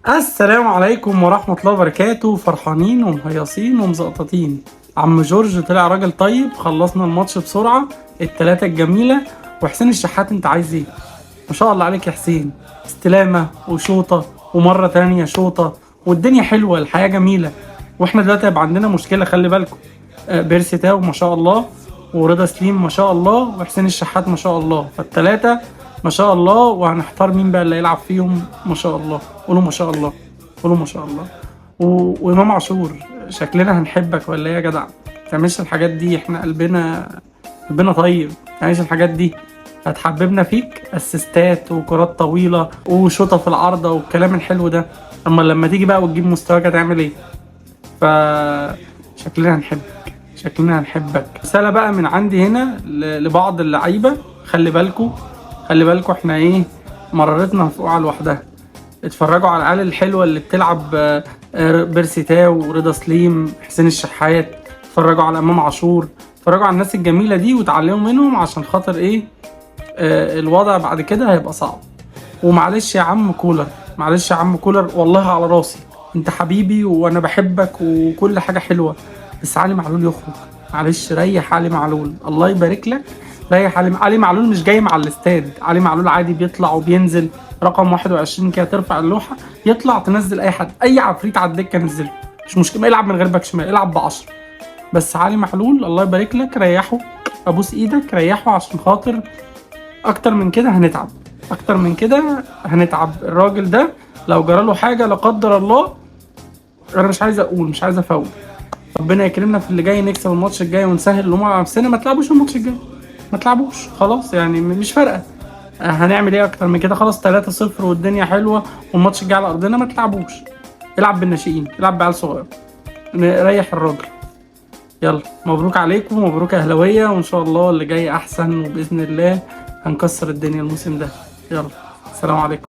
السلام عليكم ورحمة الله وبركاته. فرحانين ومهيصين ومزقططين. عم جورج طلع راجل طيب، خلصنا الماتش بسرعة، التلاتة الجميلة. وحسين الشحات انت عايز ايه؟ ما شاء الله عليك يا حسين، استلامة وشوطة ومرة تانية شوطة، والدنيا حلوة، الحياة جميلة. واحنا دلوقتي هيبقى عندنا مشكلة، خلي بالكم. بيرسي تاو ما شاء الله، ورضا سليم ما شاء الله، وحسين الشحات ما شاء الله، فالتلاتة ما شاء الله. وهنحتار مين بقى اللي يلعب فيهم. ما شاء الله، قولوا ما شاء الله، قولوا ما شاء الله. وامام عاشور، شكلنا هنحبك ولا ايه يا جدع؟ ما تعملش الحاجات دي، احنا قلبنا طيب. ما تعملش الحاجات دي، هتحببنا فيك اسيستات وكرات طويله وشوطه في العارضه والكلام الحلو ده. اما لما تيجي بقى وتجيب مستواك هتعمل ايه؟ فشكلنا هنحبك، شكلنا هنحبك. رساله بقى من عندي هنا لبعض اللعيبه، خلي بالكوا، خلي بالكوا، احنا ايه، مرارتنا مفقوعه لوحدها. اتفرجوا على العيال الحلوه اللي بتلعب، بيرسي تاو ورضا سليم، حسين الشحات. اتفرجوا على امام عاشور، اتفرجوا على الناس الجميله دي وتعلموا منهم، عشان خاطر ايه؟ الوضع بعد كده هيبقى صعب. ومعلش يا عم كولر، معلش يا عم كولر، والله على راسي، انت حبيبي وانا بحبك وكل حاجه حلوه، بس علي معلول يخرج. معلش ريح علي معلول، الله يبارك لك. ريح علي معلول، مش جاي مع الاستاد. علي معلول عادي بيطلع وبينزل، رقم 21 كده، ترفع اللوحه يطلع، تنزل اي حد، اي عفريت على الدكه نزله، مش مشكله. العب من غير باك شمال، العب ب10. بس علي معلول الله يبارك لك، ريحه، ابوس ايدك ريحه، عشان خاطر اكتر من كده هنتعب، اكتر من كده هنتعب. الراجل ده لو جراله حاجه لا قدر الله، انا مش عايز اقول، مش عايز افول. ربنا يكرمنا في اللي جاي، نكسب الماتش الجاي ونسهل الامور على نفسنا. ما تلعبوش الماتش الجاي، ما تلعبوش خلاص، يعني مش فارقه. هنعمل ايه اكتر من كده؟ خلاص 3-0 والدنيا حلوه، والماتش الجاي على ارضنا. ما تلعبوش، العب بالناشئين، العب بعيال صغير، ريح الراجل. يلا مبروك عليكم، مبروك يا اهلاويه، وان شاء الله اللي جاي احسن، وباذن الله هنكسر الدنيا الموسم ده. يلا، السلام عليكم.